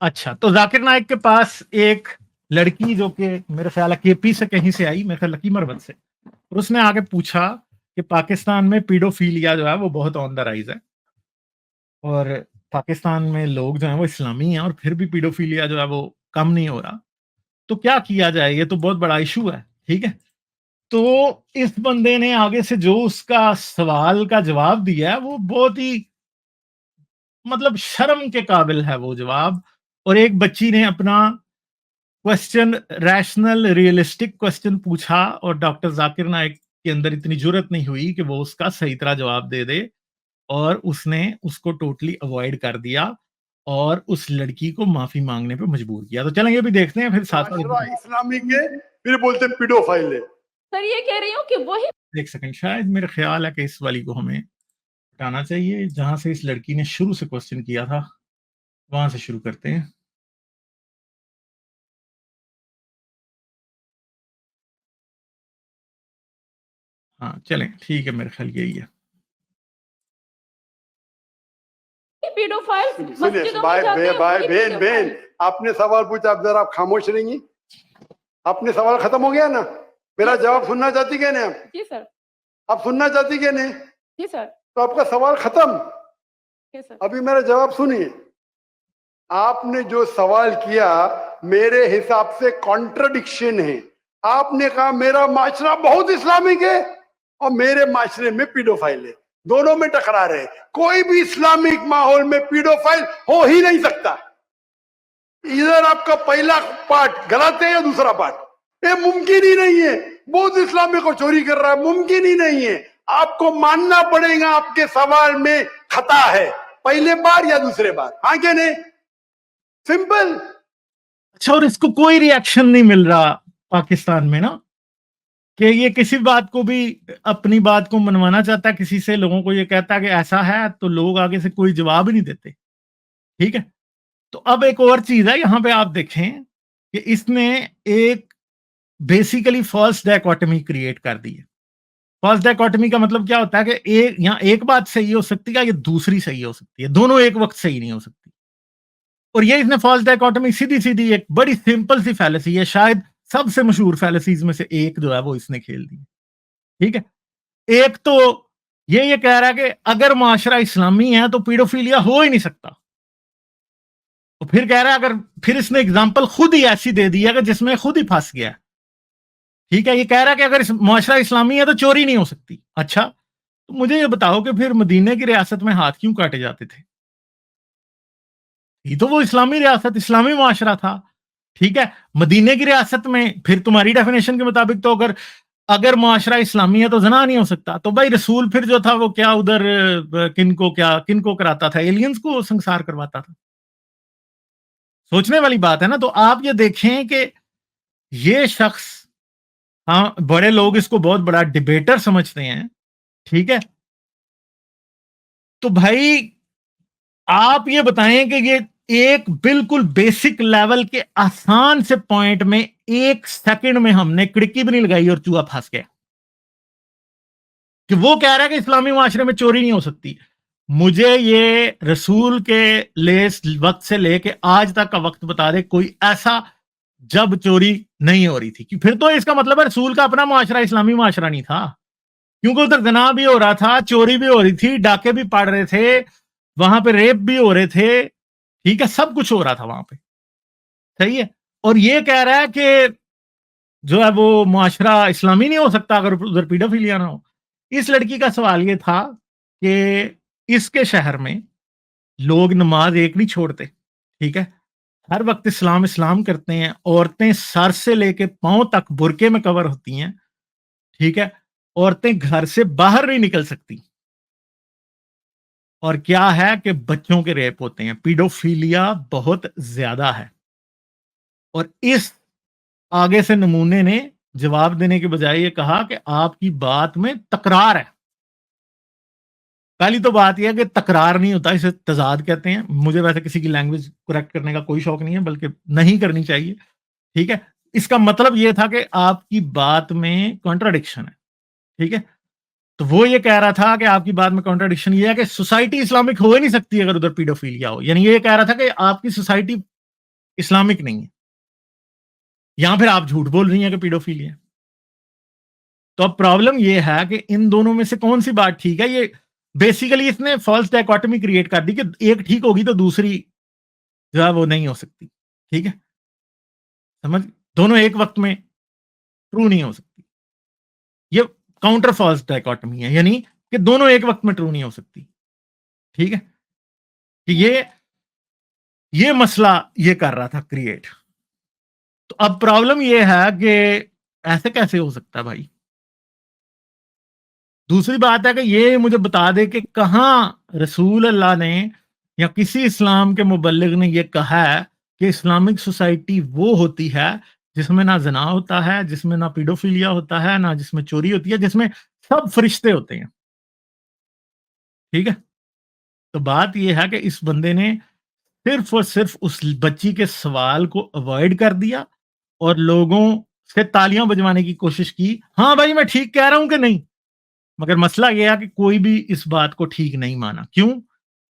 अच्छा, तो जाकिर नाइक के पास एक लड़की जो कि मेरे ख्याल है केपी से कहीं से आई, मेरे ख्याल लकी मरवत से, और उसने आगे पूछा कि पाकिस्तान में पीडोफीलिया जो है वो बहुत ऑन द राइज है और पाकिस्तान में लोग जो हैं वो इस्लामी हैं और फिर भी पीडोफीलिया जो है वो कम नहीं हो रहा, तो क्या किया जाए, ये तो बहुत बड़ा इशू है। ठीक है, तो इस बंदे ने आगे से जो उसका सवाल का जवाब दिया है वो बहुत ही मतलब शर्म के काबिल है वो जवाब। और एक बच्ची ने अपना क्वेश्चन रैशनल रियलिस्टिक क्वेश्चन पूछा और डॉक्टर जाकिर नाइक के अंदर इतनी जुर्रत नहीं हुई कि वो उसका सही तरह जवाब दे दे, और उसने उसको टोटली अवॉइड कर दिया और उस लड़की को माफी मांगने पे मजबूर किया। तो चलेंगे अभी देखते हैं फिर साथ माशरा इस्लामी के फिर बोलते पीडोफाइल है। सर ये कह रही हूँ कि वही एक सेकंड, शायद मेरा ख्याल है कि इस वाली को हमें हटाना चाहिए जहां से इस लड़की ने शुरू से क्वेश्चन किया था, वहां से शुरू करते हैं। हाँ चलें, ठीक है, मेरे ख्याल यही है। पीडोफाइल सुनिए मस्जिदों में भाई जाते हैं, भाई वही बहन pedophile। बहन आपने सवाल पूछा, अब जरा आप खामोश रहेंगी। आपने सवाल खत्म हो गया ना, मेरा जवाब सुनना चाहती क्या नहीं? आप जी सर। आप सुनना चाहती क्या नहीं? जी सर। तो आपका सवाल खत्म। Yes sir. अभी मेरा जवाब सुनिए। आपने जो सवाल किया मेरे हिसाब से कॉन्ट्रडिक्शन है। आपने कहा मेरा माशरा बहुत इस्लामिक है और मेरे माशरे में पीडोफाइल है, दोनों में टकरार है। कोई भी इस्लामिक माहौल में पीडोफाइल हो ही नहीं सकता। इधर आपका पहला पार्ट गलत है या दूसरा पार्ट, ये मुमकिन ही नहीं है। बहुत इस्लामी को चोरी कर रहा है, मुमकिन ही नहीं है। आपको मानना पड़ेगा आपके सवाल में खता है, पहले बार या दूसरे बार, हाँ क्या नहीं? सिंपल। अच्छा, और इसको कोई रिएक्शन नहीं मिल रहा पाकिस्तान में ना, कि ये किसी बात को भी अपनी बात को मनवाना चाहता है किसी से, लोगों को ये कहता है कि ऐसा है, तो लोग आगे से कोई जवाब ही नहीं देते। ठीक है, तो अब एक और चीज है, यहां पे आप देखें कि इसने एक बेसिकली फॉल्स डायकोटमी क्रिएट कर दी है। फॉल्स डायकोटमी का मतलब क्या होता है कि एक यहां एक बात सही हो सकती है, ये दूसरी सही हो सकती है, दोनों एक वक्त सही नहीं हो सकती। और ये इसने फॉल्स डायकोटमी सीधी सीधी एक बड़ी सिंपल सी फैलेसी है, शायद सबसे मशहूर फैलेसीज में से एक जो है वो इसने खेल दी। ठीक है, एक तो ये कह रहा है कि अगर माशरा इस्लामी है तो पीडोफीलिया हो ही नहीं सकता। तो फिर कह रहा है, अगर फिर इसने एग्जांपल खुद ही ऐसी दे दी है कि जिसमें खुद ही फंस गया। ठीक है, ये कह रहा है कि अगर माशरा इस्लामी है तो चोरी नहीं हो सकती। अच्छा, तो मुझे ये बताओ कि फिर मदीने की रियासत में हाथ क्यों काटे जाते थे? ये तो वो इस्लामी रियासत, इस्लामी माशरा था। ठीक है, मदीने की रियासत में फिर तुम्हारी डेफिनेशन के मुताबिक तो अगर अगर माशरा इस्लामी है तो जना नहीं हो सकता। तो भाई रसूल फिर जो था वो क्या उधर किनको कराता था? एलियंस को संसार करवाता था। सोचने वाली बात है ना। तो आप ये देखें कि ये शख्स, हाँ बड़े लोग इसको बहुत बड़ा डिबेटर समझते हैं। ठीक है, तो भाई आप ये बताएं कि ये एक बिल्कुल बेसिक लेवल के आसान से पॉइंट में 1 सेकंड में हमने खिड़की भी नहीं लगाई और चूहा फंस गया, कि वो कह रहा है कि इस्लामी माशरे में चोरी नहीं हो सकती। मुझे ये रसूल के लेस वक्त से लेके आज तक का वक्त बता दे कोई ऐसा जब चोरी नहीं हो रही थी, कि फिर तो इसका मतलब है रसूल का अपना माशरा इस्लामी माशरा नहीं था, क्योंकि उधर जना भी हो रहा था, चोरी भी हो रही थी, डाके भी पड़ रहे थे, वहां पे रेप भी हो रहे थे। ठीक है, सब कुछ हो रहा था वहां पे। सही है, और ये कह रहा है कि जो है वो माशरा इस्लामी नहीं हो सकता अगर उधर पीडोफिलिया ना हो। इस लड़की का सवाल ये था कि इसके शहर में लोग नमाज एक नहीं छोड़ते। ठीक है, हर वक्त इस्लाम इस्लाम करते हैं, औरतें सर से लेके पांव तक बुरके में कवर होती हैं। ठीक है, औरतें घर से बाहर नहीं निकल सकती, और क्या है कि बच्चों के रेप होते हैं, पीडोफीलिया बहुत ज्यादा है। और इस आगे से नमूने ने जवाब देने के बजाय ये कहा कि आपकी बात में तकरार है। पहली तो बात यह है कि तकरार नहीं होता, इसे तजाद कहते हैं। मुझे वैसे किसी की लैंग्वेज करेक्ट करने का कोई शौक नहीं है, बल्कि नहीं करनी चाहिए। ठीक है, इसका मतलब यह था कि आपकी बात में कॉन्ट्राडिक्शन है। ठीक है, तो वो ये कह रहा था कि आपकी बात में कॉन्ट्राडिक्शन ये है कि सोसाइटी इस्लामिक हो ही नहीं सकती अगर उधर पीडोफीलिया हो। यानी ये कह रहा था कि आपकी सोसाइटी इस्लामिक नहीं है, या फिर आप झूठ बोल रही हैं कि पीडोफिली है। तो अब प्रॉब्लम ये है कि इन दोनों में से कौन सी बात ठीक है। ये बेसिकली इसने फॉल्स डायकोटमी क्रिएट कर दी कि एक ठीक होगी तो दूसरी जो है वो नहीं हो सकती। ठीक है, समझ, दोनों एक वक्त में ट्रू नहीं हो सकती। ये काउंटर फॉल्स डायकोटमी है, यानी कि दोनों एक वक्त में ट्रू नहीं हो सकती। ठीक है, कि ये मसला ये कर रहा था क्रिएट। तो अब प्रॉब्लम ये है कि ऐसे कैसे हो सकता है भाई। दूसरी बात है कि ये मुझे बता दे कि कहां रसूल अल्लाह ने या किसी इस्लाम के मुबल्लिग ने ये कहा है कि इस्लामिक सोसाइटी वो होती है जिसमें ना जना होता है, जिसमें ना पीडोफिलिया होता है, ना जिसमें चोरी होती है, जिसमें सब फरिश्ते होते हैं। ठीक है, तो बात यह है कि इस बंदे ने सिर्फ और सिर्फ उस बच्ची के सवाल को अवॉइड कर दिया और लोगों से तालियां बजवाने की कोशिश की। हाँ भाई, मैं ठीक कह रहा हूं कि नहीं, मगर मसला यह है कि कोई भी इस बात को ठीक नहीं माना। क्यों?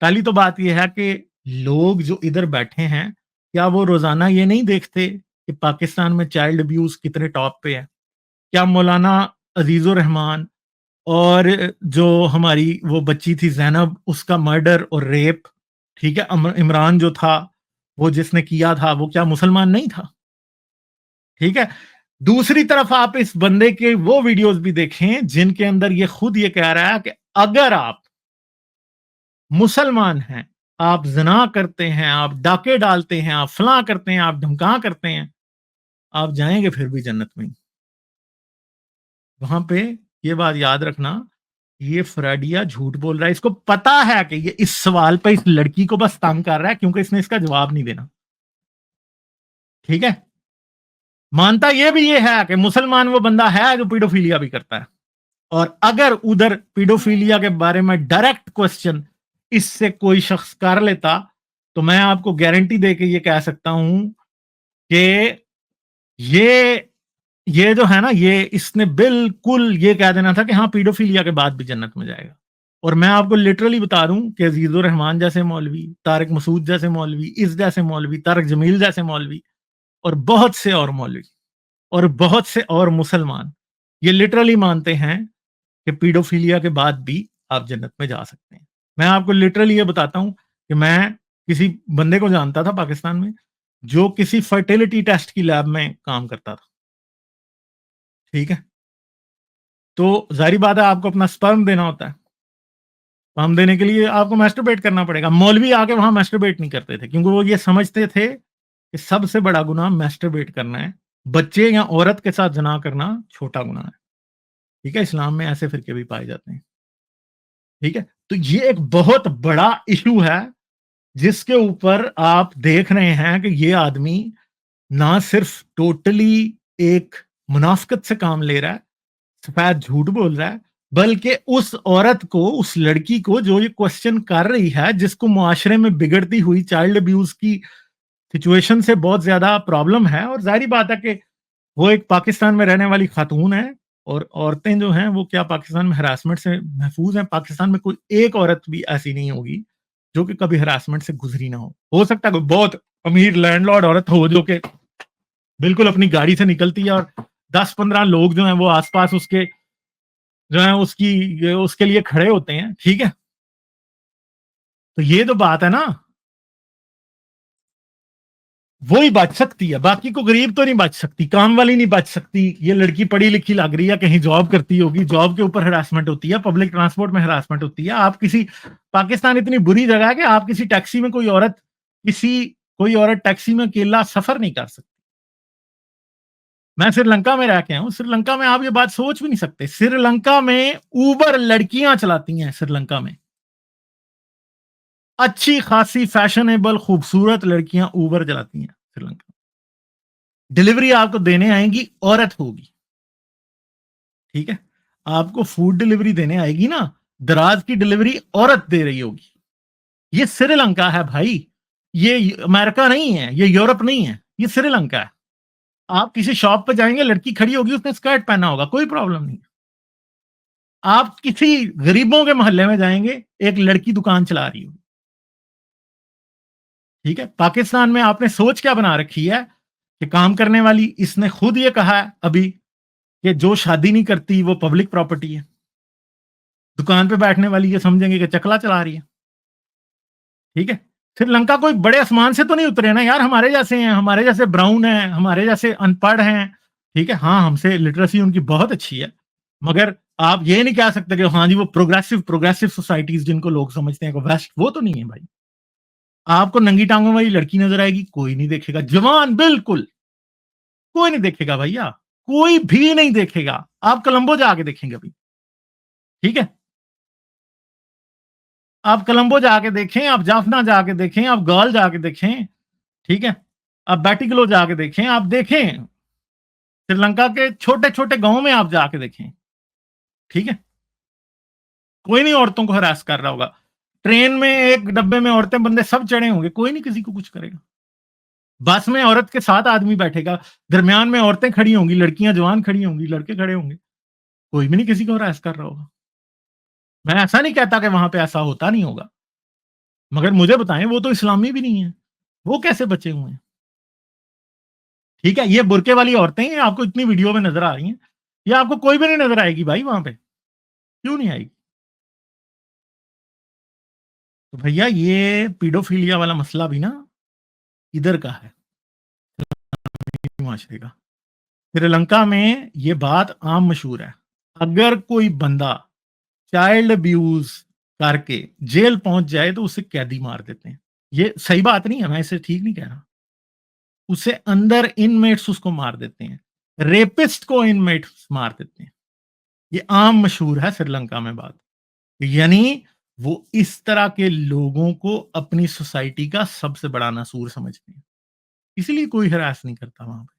पहली तो बात यह है कि लोग जो इधर बैठे हैं, क्या वो रोजाना ये नहीं देखते कि पाकिस्तान में चाइल्ड अब्यूज कितने टॉप पे है? क्या मौलाना अजीजुर रहमान और जो हमारी वो बच्ची थी ज़ैनब, उसका मर्डर और रेप, ठीक है, इमरान जो था वो जिसने किया था, वो क्या मुसलमान नहीं था? ठीक है, दूसरी तरफ आप इस बंदे के वो वीडियोस भी देखें जिनके अंदर ये खुद ये कह रहा है कि अगर आप मुसलमान हैं, आप ज़िना करते हैं, आप डाके डालते हैं, आप फलां करते हैं, आप धमका करते हैं, आप जाएंगे फिर भी जन्नत में। वहां पे ये बात याद रखना, ये फ्रेडिया झूठ बोल रहा है। इसको पता है कि ये इस सवाल पे इस लड़की को बस तंग कर रहा है क्योंकि इसने इसका जवाब नहीं देना। ठीक है, मानता ये भी ये है कि मुसलमान वो बंदा है जो पीडोफिलिया भी करता है, और अगर उधर पीडोफिलिया के बारे में डायरेक्ट क्वेश्चन इससे कोई शख्स कर लेता तो मैं आपको गारंटी दे के ये कह सकता हूं कि ये ये जो है ना, ये इसने बिल्कुल ये कह देना था कि हाँ पीडोफिलिया के बाद भी जन्नत में जाएगा। और मैं आपको लिटरली बता दूं कि अजीजुर रहमान जैसे मौलवी, तारिक मसूद जैसे मौलवी, इस जैसे मौलवी, तारिक जमील जैसे मौलवी और बहुत से और मौलवी और बहुत से और मुसलमान ये लिटरली मानते हैं कि पीडोफिलिया के बाद भी आप जन्नत में जा सकते हैं। मैं आपको लिटरली ये बताता हूं कि मैं किसी बंदे को जानता था पाकिस्तान में जो किसी फर्टिलिटी टेस्ट की लैब में काम करता था। ठीक है, तो जाहिर बात है आपको अपना स्पर्म देना होता है। स्पर्म देने के लिए आपको मैस्टरबेट करना पड़ेगा। मौलवी आके वहां मैस्टरबेट नहीं करते थे क्योंकि वो ये समझते थे कि सबसे बड़ा गुनाह मैस्टरबेट करना है, बच्चे या औरत के साथ ज़िना करना छोटा गुनाह है। ठीक है, इस्लाम में ऐसे फिरके भी पाए जाते हैं। ठीक है, तो ये एक बहुत बड़ा इशू है जिसके ऊपर आप देख रहे हैं कि ये आदमी ना सिर्फ टोटली एक मुनाफिकत से काम ले रहा है, सफेद झूठ बोल रहा है, बल्कि उस औरत को, उस लड़की को जो ये क्वेश्चन कर रही है, जिसको मुआशरे में बिगड़ती हुई चाइल्ड अब्यूज की सिचुएशन से बहुत ज्यादा प्रॉब्लम है, और जाहिर बात है कि वो एक पाकिस्तान में रहने वाली खातून है, और औरतें जो हैं वो क्या पाकिस्तान में हरासमेंट से महफूज हैं? पाकिस्तान में कोई एक औरत भी ऐसी नहीं होगी जो कि कभी हरासमेंट से गुजरी ना हो सकता है कोई बहुत अमीर लैंडलॉर्ड औरत हो जो कि बिल्कुल अपनी गाड़ी से निकलती है और 10-15 लोग जो हैं वो आसपास उसके जो है उसके लिए खड़े होते हैं। ठीक है, तो ये तो बात है ना, वो ही बच सकती है, बाकी को गरीब तो नहीं बच सकती, काम वाली नहीं बच सकती। ये लड़की पढ़ी लिखी लग रही है, कहीं जॉब करती होगी, जॉब के ऊपर हरासमेंट होती है, पब्लिक ट्रांसपोर्ट में हरासमेंट होती है। आप किसी, पाकिस्तान इतनी बुरी जगह है कि आप किसी टैक्सी में कोई औरत टैक्सी में अकेला सफर नहीं कर सकती। मैं श्रीलंका में रह के आया हूं, श्रीलंका में आप ये बात सोच भी नहीं सकते। श्रीलंका में ऊबर लड़कियां चलाती हैं। श्रीलंका में अच्छी खासी फैशनेबल खूबसूरत लड़कियां ऊबर चलाती हैं श्रीलंका में। डिलीवरी आपको देने आएंगी औरत होगी। ठीक है, आपको फूड डिलीवरी देने आएगी ना, दराज की डिलीवरी औरत दे रही होगी। ये श्रीलंका है भाई, ये अमेरिका नहीं है, ये यूरोप नहीं है, ये श्रीलंका है। आप किसी शॉप पे जाएंगे, लड़की खड़ी होगी, उसने स्कर्ट पहना होगा, कोई प्रॉब्लम नहीं। आप किसी गरीबों के मोहल्ले में जाएंगे, एक लड़की दुकान चला रही होगी। ठीक है, पाकिस्तान में आपने सोच क्या बना रखी है कि काम करने वाली, इसने खुद ये कहा है अभी कि जो शादी नहीं करती वो पब्लिक प्रॉपर्टी है। दुकान पे बैठने वाली ये समझेंगे कि चकला चला रही है। ठीक है, श्रीलंका कोई बड़े आसमान से तो नहीं उतरे ना यार, हमारे जैसे हैं, हमारे जैसे ब्राउन हैं, हमारे जैसे अनपढ़ हैं। ठीक है, हाँ हमसे लिटरेसी उनकी बहुत अच्छी है, मगर आप ये नहीं कह सकते कि हाँ जी वो प्रोग्रेसिव प्रोग्रेसिव सोसाइटीज जिनको लोग समझते हैं कि वेस्ट, वो तो नहीं है भाई। आपको नंगी टांगों वाली लड़की नजर आएगी, कोई नहीं देखेगा। जवान बिल्कुल कोई नहीं देखेगा भैया, कोई भी नहीं देखेगा। आप कोलंबो जाके देखेंगे अभी, ठीक है, आप कोलंबो जाके देखें, आप जाफना जाके देखें, आप गाल जाके देखें, ठीक है, आप बैटिकलो जाके देखें, आप देखें श्रीलंका के छोटे छोटे गांव में आप जाके देखें। ठीक है, कोई नहीं औरतों को हरास कर रहा होगा। ट्रेन में एक डब्बे में औरतें बंदे सब चढ़े होंगे, कोई नहीं किसी को कुछ करेगा। बस में औरत के साथ आदमी बैठेगा, दरमियान में औरतें खड़ी होंगी, लड़कियां जवान खड़ी होंगी, लड़के खड़े होंगे, कोई भी नहीं किसी को हरास कर रहा होगा। मैं ऐसा नहीं कहता कि वहां पे ऐसा होता नहीं होगा, मगर मुझे बताएं, वो तो इस्लामी भी नहीं है, वो कैसे बचे हुए हैं? ठीक है, ये बुरके वाली औरतें हैं, आपको इतनी वीडियो में नजर आ रही हैं, ये आपको कोई भी नहीं नजर आएगी भाई वहां पे, क्यों नहीं आएगी? तो भैया ये पीडोफिलिया वाला मसला भी ना इधर का है, माशरे का। श्रीलंका में ये बात आम मशहूर है, अगर कोई बंदा चाइल्ड अब्यूज करके जेल पहुंच जाए तो उसे कैदी मार देते हैं। ये सही बात नहीं है, मैं इसे ठीक नहीं कह रहा। उसे अंदर इनमेट्स उसको मार देते हैं, रेपिस्ट को इनमेट्स मार देते हैं। ये आम मशहूर है श्रीलंका में बात, यानी वो इस तरह के लोगों को अपनी सोसाइटी का सबसे बड़ा नसूर समझते हैं, इसलिए कोई हरास नहीं करता वहां पे।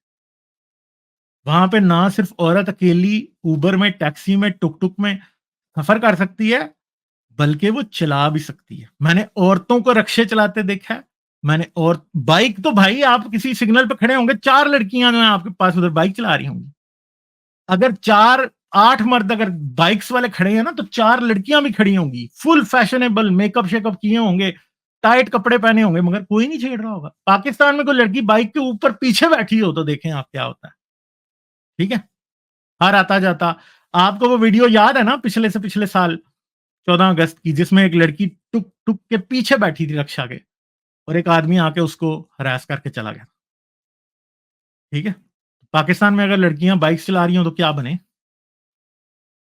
वहां पे ना सिर्फ औरत अकेली उबर में, टैक्सी में, टुक टुक में सफर कर सकती है, बल्कि वो चला भी सकती है। मैंने औरतों को रक्शे चलाते देखा है, मैंने, और बाइक तो भाई आप किसी सिग्नल पे खड़े होंगे, 4 लड़कियां जो है आपके पास उधर बाइक चला रही होंगी। अगर 4-8 मर्द अगर बाइक्स वाले खड़े हैं ना, तो 4 लड़कियां भी खड़ी होंगी, फुल फैशनेबल मेकअप शेकअप किए होंगे, टाइट कपड़े पहने होंगे, मगर कोई नहीं छेड़ रहा होगा। पाकिस्तान में कोई लड़की बाइक के ऊपर पीछे बैठी हो तो देखें आप क्या होता है। ठीक है, हर आता जाता, आपको वो वीडियो याद है ना पिछले से पिछले साल 14 अगस्त की, जिसमें एक लड़की टुक टुक के पीछे बैठी थी रक्षा के, और एक आदमी आके उसको हरास करके चला गया। ठीक है, पाकिस्तान में अगर लड़कियां बाइक चला रही हो तो क्या बने?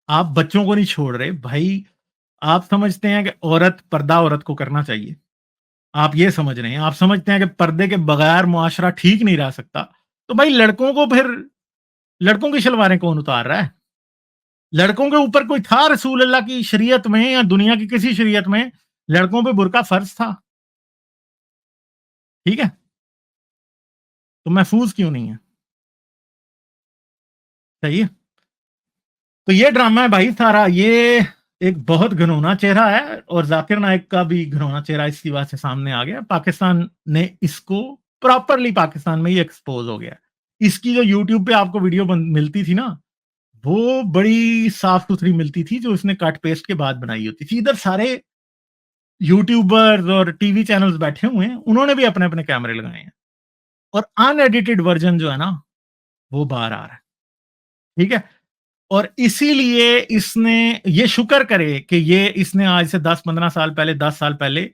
आप बच्चों को नहीं छोड़ रहे भाई। आप समझते हैं कि औरत, पर्दा औरत को करना चाहिए, आप ये समझ रहे हैं, आप समझते हैं कि पर्दे के बगैर मुआशरा ठीक नहीं रह सकता, तो भाई लड़कों को फिर, लड़कों की शलवारें कौन उतार रहा है? लड़कों के ऊपर कोई था रसूल अल्लाह की शरीयत में या दुनिया की किसी शरीयत में लड़कों पे बुर्का फर्ज था? ठीक है, तो महफूज क्यों नहीं है? सही है, तो ये ड्रामा है भाई सारा, ये एक बहुत घिनौना चेहरा है, और जाकिर नाइक का भी घिनौना चेहरा इसी बात से सामने आ गया। पाकिस्तान ने इसको प्रॉपरली, पाकिस्तान में ही एक्सपोज हो गया। इसकी जो यूट्यूब पे आपको वीडियो मिलती थी ना, वो बड़ी साफ सुथरी मिलती थी, जो इसने कट पेस्ट के बाद बनाई होती थी। इधर सारे यूट्यूबर्स और टीवी चैनल्स बैठे हुए हैं, उन्होंने भी अपने अपने कैमरे लगाए हैं, और अनएडिटेड वर्जन जो है ना वो बाहर आ रहा है। ठीक है, और इसीलिए इसने, ये शुक्र करे कि ये इसने आज से 10-15 साल पहले, 10 साल पहले,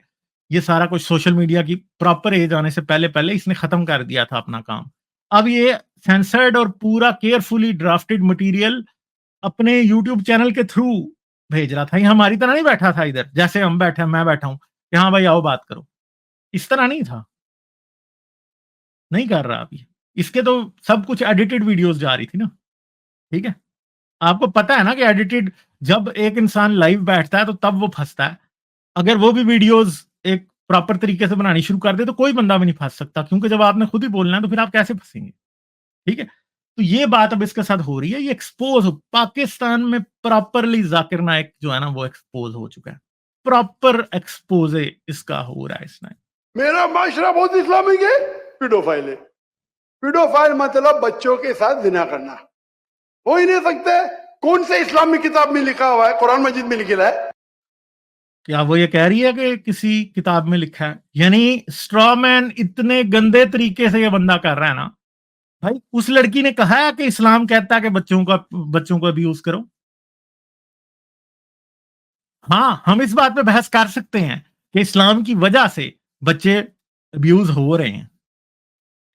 ये सारा कुछ सोशल मीडिया की प्रॉपर एज आने से पहले पहले इसने खत्म कर दिया था अपना काम। अब ये सेंसर्ड और पूरा केयरफुली ड्राफ्टेड मटेरियल अपने यूट्यूब चैनल के थ्रू भेज रहा था। ये हमारी तरह नहीं बैठा था इधर, जैसे हम बैठे, मैं बैठा हूं कि हाँ भाई आओ बात करो, इस तरह नहीं था, नहीं कर रहा अभी। इसके तो सब कुछ एडिटेड वीडियोस जा रही थी ना। ठीक है, आपको पता है ना कि एडिटेड, जब एक इंसान लाइव बैठता है तो तब वो फंसता है। अगर वो भी वीडियोस एक प्रॉपर तरीके से बनानी शुरू कर दे तो कोई बंदा भी नहीं फंस सकता, क्योंकि जब आपने खुद ही बोलना है तो फिर आप कैसे फंसेंगे? ठीक है, तो ये बात अब इसके साथ हो रही है, ये एक्सपोज, पाकिस्तान में प्रॉपरली जाकिर नाइक जो है ना वो एक्सपोज हो चुका है, प्रॉपर एक्सपोज इसका हो रहा है इस टाइम। मेरा माशरा बहुत इस्लामिक है, पीडोफाइल है। पीडोफाइल मतलब बच्चों के साथ जिना करना, हो ही नहीं सकता है। कौन से इस्लामिक किताब में लिखा हुआ है? कुरान मजीद में लिखा है क्या वो ये कह रही है कि किसी किताब में लिखा है? यानी स्ट्रॉ मैन इतने गंदे तरीके से ये बंदा कर रहा है ना, भाई उस लड़की ने कहा है कि इस्लाम कहता है कि बच्चों को अब्यूज करो। हाँ, हम इस बात पे बहस कर सकते हैं कि इस्लाम की वजह से बच्चे अब्यूज हो रहे हैं,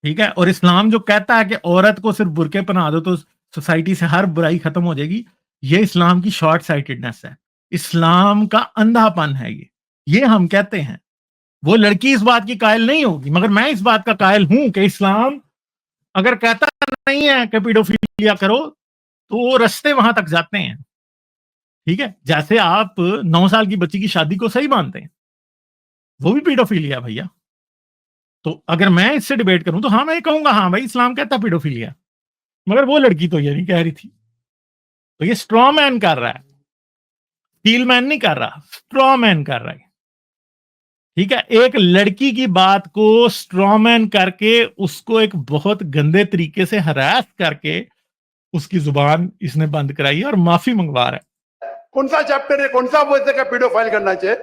ठीक है? और इस्लाम जो कहता है कि औरत को सिर्फ बुर्के पहना दो तो सोसाइटी से हर बुराई खत्म हो जाएगी, ये इस्लाम की शॉर्ट साइटेडनेस है, इस्लाम का अंधापन है ये हम कहते हैं। वो लड़की इस बात की कायल नहीं होगी, मगर मैं इस बात का कायल हूं कि इस्लाम अगर कहता नहीं है कि पीडोफिलिया करो, तो वो रास्ते वहां तक जाते हैं, ठीक है? जैसे आप 9 साल की बच्ची की शादी को सही मानते हैं, वो भी पीडोफिलिया भैया। तो अगर मैं इससे डिबेट करूं तो हाँ, मैं कहूंगा हाँ भाई इस्लाम कहता पीडोफिलिया, मगर वो लड़की तो ये नहीं कह रही थी। तो ये स्ट्रॉ मैन कर रहा है, स्टील मैन नहीं कर रहा, स्ट्रॉ मैन कर रहा है, ठीक है? एक लड़की की बात को स्ट्रॉ मैन करके उसको एक बहुत गंदे तरीके से हरास करके उसकी जुबान इसने बंद कराई है और माफी मंगवा रहा है। कौन सा चैप्टर है, कौन सा बोलते का पीडोफाइल करना चाहिए,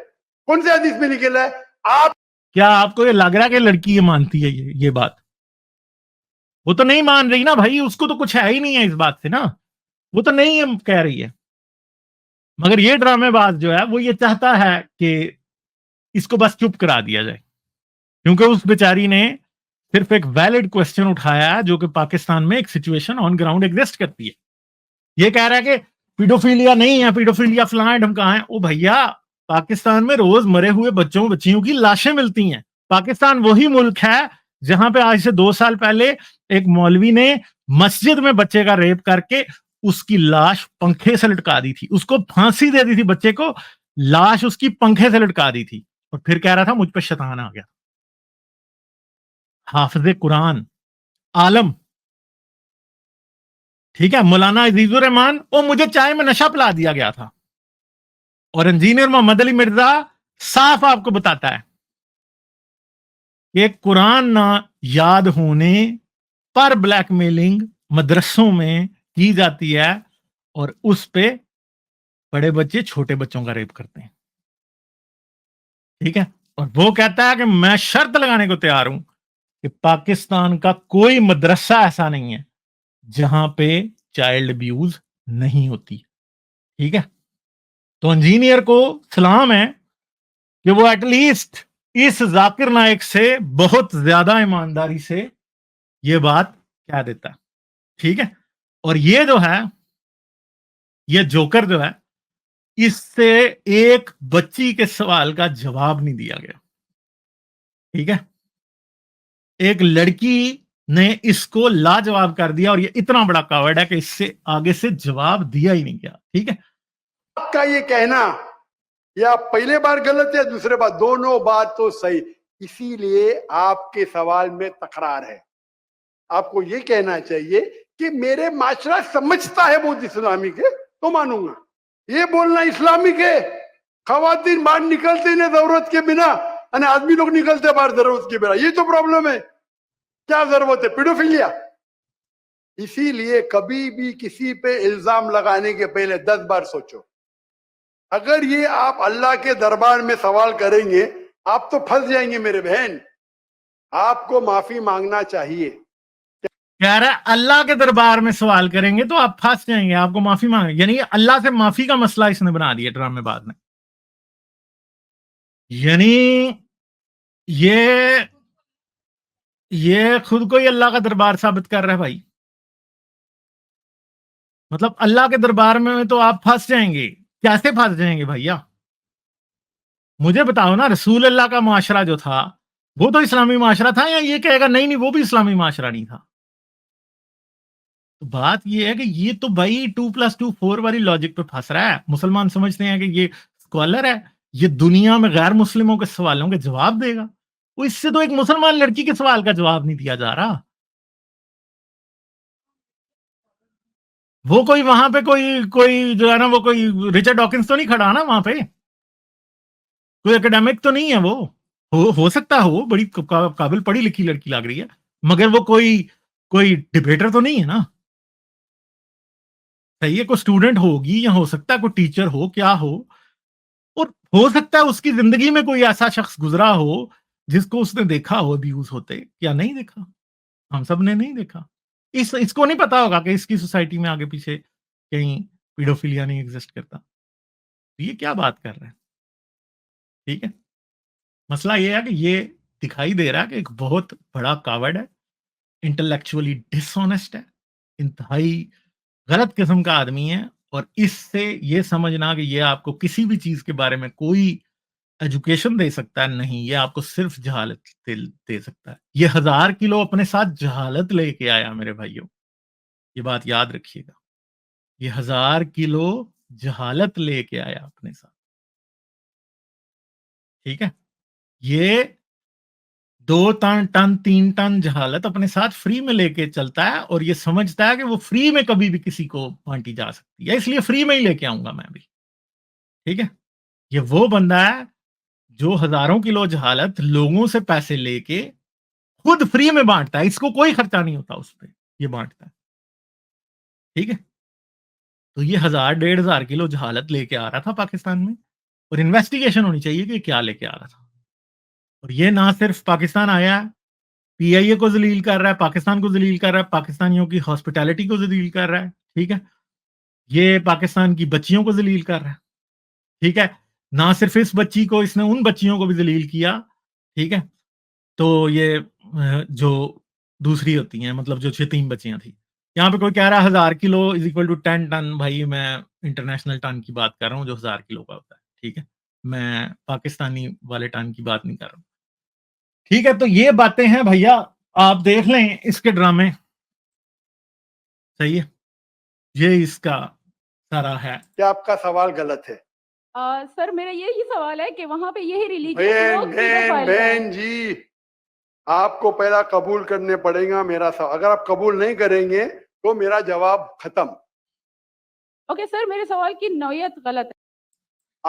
कौन से हदीस में लिखा है? आप क्या आपको ये लग रहा है कि लड़की ये मानती है ये बात? वो तो नहीं मान रही ना भाई, उसको तो कुछ है ही नहीं है इस बात से ना, वो तो नहीं है कह रही है। मगर ये ड्रामेबाज जो है वो ये चाहता है कि इसको बस चुप करा दिया जाए, क्योंकि उस बेचारी ने सिर्फ एक वैलिड क्वेश्चन उठाया है जो कि पाकिस्तान में एक सिचुएशन ऑन ग्राउंड एग्जिस्ट करती है। ये कह रहा है कि पीडोफिलिया नहीं है, पीडोफिलिया फलां है ढमका है। ओ भैया, पाकिस्तान में रोज मरे हुए बच्चों बच्चियों की लाशें मिलती हैं। पाकिस्तान वही मुल्क है जहां पे आज से 2 साल पहले एक मौलवी ने मस्जिद में बच्चे का रेप करके उसकी लाश पंखे से लटका दी थी, उसको फांसी दे दी थी बच्चे को, लाश उसकी पंखे से लटका दी थी, और फिर कह रहा था मुझ पे शैतान आ गया। हाफिज कुरान आलम, ठीक है, मौलाना अजीजुर रहमान, वो मुझे चाय में नशा पिला दिया गया था। और इंजीनियर मोहम्मद अली मिर्जा साफ आपको बताता है कि कुरान ना याद होने पर ब्लैकमेलिंग मदरसों में की जाती है और उस पे बड़े बच्चे छोटे बच्चों का रेप करते हैं, ठीक है? और वो कहता है कि मैं शर्त लगाने को तैयार हूं कि पाकिस्तान का कोई मदरसा ऐसा नहीं है जहां पे चाइल्ड अब्यूज नहीं होती, ठीक है? तो इंजीनियर को सलाम है कि वो एटलीस्ट इस जाकिर नायक से बहुत ज्यादा ईमानदारी से ये बात कह देता है, ठीक है? और ये जो है, ये जोकर जो है, इससे एक बच्ची के सवाल का जवाब नहीं दिया गया, ठीक है? एक लड़की ने इसको लाजवाब कर दिया और ये इतना बड़ा कावर्ड है कि इससे आगे से जवाब दिया ही नहीं गया, ठीक है? आपका ये कहना या पहले बार गलत है, दूसरे बार, दोनों बात तो सही, इसीलिए आपके सवाल में तकरार है। आपको ये कहना चाहिए कि मेरे माशरा समझता है बहुत इस्लामिक है तो मानूंगा, ये बोलना इस्लामिक है। खवातीन बाहर निकलते नहीं जरूरत के बिना, और आदमी लोग निकलते बाहर जरूरत के बिना, ये तो प्रॉब्लम है। क्या जरूरत है पीडोफिलिया? इसीलिए कभी भी किसी पे इल्जाम लगाने के पहले 10 बार सोचो। अगर ये आप अल्लाह के दरबार में सवाल करेंगे, आप तो फंस जाएंगे मेरे बहन। आपको माफी मांगना चाहिए। कह रहा है अल्लाह के दरबार में सवाल करेंगे तो आप फंस जाएंगे, आपको माफी मांगे, यानी अल्लाह से माफी का मसला इसने बना दिया ड्रामेबाज ने। यानी ये खुद को ही अल्लाह का दरबार साबित कर रहा है भाई। मतलब अल्लाह के दरबार में तो आप फंस जाएंगे। कैसे फंस जाएंगे भैया? मुझे बताओ ना, रसूल अल्लाह का माशरा जो था वो तो इस्लामी माशरा था, या ये कहेगा नहीं नहीं वो भी इस्लामी माशरा नहीं था? तो बात ये है कि ये तो भाई 2+2 4 वाली लॉजिक पे फंस रहा है। मुसलमान समझते हैं कि ये स्कॉलर है, ये दुनिया में गैर मुस्लिमों के सवालों के जवाब देगा। वो इससे तो एक मुसलमान लड़की के सवाल का जवाब नहीं दिया जा रहा। वो कोई वहां पे कोई कोई जो है ना, वो कोई रिचर्ड डॉकिंस तो नहीं खड़ा ना वहां पे, कोई एकेडमिक तो नहीं है वो। हो सकता है वो बड़ी काबिल पढ़ी लिखी लड़की लग रही है, मगर वो कोई कोई डिबेटर तो नहीं है ना। सही है, कोई स्टूडेंट होगी या हो सकता है कोई टीचर हो, क्या हो, और हो सकता है उसकी जिंदगी में कोई ऐसा शख्स गुजरा हो जिसको उसने देखा हो अब्यूज होते, या नहीं देखा, हम सब ने नहीं देखा। इसको नहीं पता होगा कि इसकी सोसाइटी में आगे पीछे कहीं पीडोफिलिया नहीं एग्जिस्ट करता। तो ये क्या बात कर रहे हैं, ठीक है। मसला ये है कि ये दिखाई दे रहा है कि एक बहुत बड़ा कावर्ड है, इंटेलेक्चुअली डिसऑनेस्ट है, इंतहाई गलत किस्म का आदमी है। और इससे ये समझना कि ये आपको किसी भी चीज के बारे में कोई एजुकेशन दे सकता है, नहीं, ये आपको सिर्फ जहालत दे सकता है। ये 1000 किलो अपने साथ जहालत लेके आया मेरे भाइयों, ये बात याद रखिएगा। ये 1000 किलो जहालत लेके आया अपने साथ, ठीक है। ये 2 टन 3 टन जहालत अपने साथ फ्री में लेके चलता है, और ये समझता है कि वो फ्री में कभी भी किसी को बांटी जा सकती है, इसलिए फ्री में ही लेके आऊंगा मैं भी, ठीक है। ये वो बंदा है जो हजारों किलो जहालत लोगों से पैसे लेके खुद फ्री में बांटता है, इसको कोई खर्चा नहीं होता उस पर, ये बांटता है, ठीक है। तो ये 1000-1500 किलो जहालत लेके आ रहा था पाकिस्तान में, और इन्वेस्टिगेशन होनी चाहिए कि क्या लेके आ रहा था। और ये ना सिर्फ पाकिस्तान आया, पीआईए को जलील कर रहा है, पाकिस्तान को जलील कर रहा है, पाकिस्तानियों की हॉस्पिटैलिटी को जलील कर रहा है, ठीक है। ये पाकिस्तान की बच्चियों को जलील कर रहा है, ठीक है। ना सिर्फ इस बच्ची को, इसने उन बच्चियों को भी जलील किया, ठीक है। तो ये जो दूसरी होती हैं, मतलब जो 6-3 बच्चियां थी, यहाँ पे कोई कह रहा है 1000 kilo is equal to 10 ton. भाई मैं इंटरनेशनल टन की बात कर रहा हूँ जो 1000 किलो का होता है, ठीक है। मैं पाकिस्तानी वाले टन की बात नहीं कर रहा हूँ, ठीक है। तो ये बातें हैं भैया, आप देख लें इसके ड्रामे, सही है। ये इसका सारा है। क्या आपका सवाल गलत है? सर मेरा यही सवाल है कि वहां पे यही रिलीजियस बहन लोग बहन pedophile हैं। बहन जी, आपको पहला कबूल करने पड़ेगा मेरा सवाल। अगर आप कबूल नहीं करेंगे तो मेरा जवाब खत्म। ओके सर, मेरे सवाल की नौयत गलत है।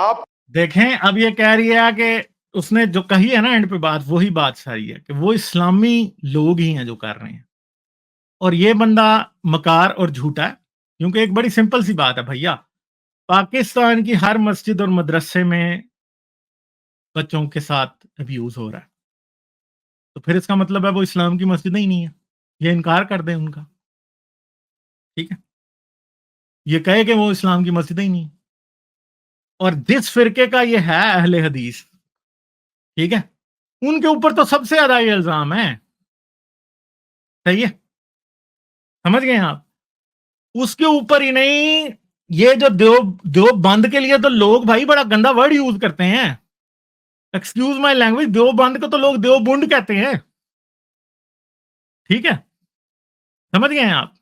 आप देखें, अब ये कह रही है कि उसने जो कही है ना एंड पे बात, वही बात सारी है कि वो इस्लामी लोग ही हैं जो कर रहे हैं, और ये बंदा मकार और झूठा है। क्योंकि एक बड़ी सिंपल सी बात है भैया, पाकिस्तान की हर मस्जिद और मदरसे में बच्चों के साथ अब्यूज हो रहा है, तो फिर इसका मतलब है वो इस्लाम की मस्जिद ही नहीं है, ये इनकार कर दें उनका, ठीक है। ये कहे कि वो इस्लाम की मस्जिद ही नहीं है। और जिस फिरके का ये है अहले हदीस, ठीक है, उनके ऊपर तो सबसे ज्यादा ये इल्जाम है, सही है, समझ गए आप। उसके ऊपर ही नहीं, ये जो देवबंद के लिए तो लोग भाई बड़ा गंदा वर्ड यूज करते हैं, एक्सक्यूज माय लैंग्वेज, देवबंद को तो लोग देवबुंड कहते हैं, ठीक है, समझ गए आप।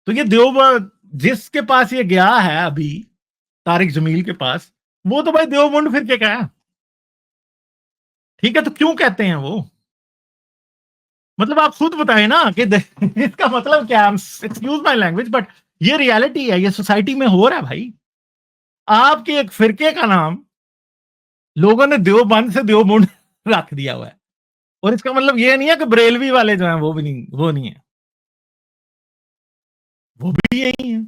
तो ये देवबंद जिसके पास ये गया है अभी, तारिक जमील के पास, वो तो भाई देवबुंड फिरके का है, ठीक है। तो क्यों कहते हैं वो, मतलब आप खुद बताएं ना कि इसका मतलब क्या है। एक्सक्यूज माय लैंग्वेज, बट ये रियलिटी है, ये सोसाइटी में हो रहा है भाई। आपके एक फिरके का नाम लोगों ने देवबंद से देवबुंड रख दिया हुआ है, और इसका मतलब ये नहीं है कि बरेलवी वाले जो हैं वो भी नहीं, वो नहीं है, वो भी यही है,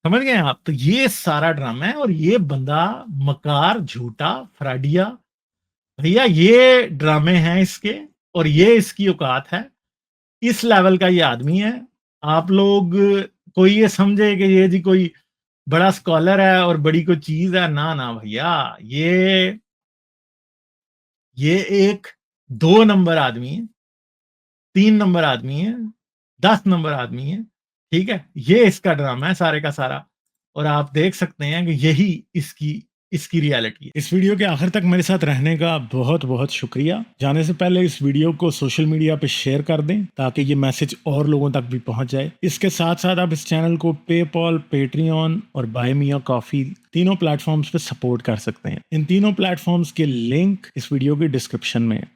समझ गए आप। तो ये सारा ड्रामा है, और ये बंदा मकार, झूठा, फ्राडिया, भैया ये ड्रामे हैं इसके, और ये इसकी औकात है, इस लेवल का ये आदमी है। आप लोग कोई ये समझे कि ये जी कोई बड़ा स्कॉलर है और बड़ी कोई चीज है, ना ना भैया, ये एक 2 नंबर आदमी है, 3 नंबर आदमी है, 10 नंबर आदमी है, ठीक है। ये इसका ड्रामा है सारे का सारा, और आप देख सकते हैं कि यही इसकी रियलिटी है। इस वीडियो के आखिर तक मेरे साथ रहने का बहुत बहुत शुक्रिया। जाने से पहले इस वीडियो को सोशल मीडिया पे शेयर कर दें ताकि ये मैसेज और लोगों तक भी पहुंच जाए। इसके साथ साथ आप इस चैनल को पेपॉल, पेट्रियन और बाय मी अ कॉफी तीनों प्लेटफॉर्म्स पे सपोर्ट कर सकते हैं। इन तीनों प्लेटफॉर्म्स के लिंक इस वीडियो के डिस्क्रिप्शन में है।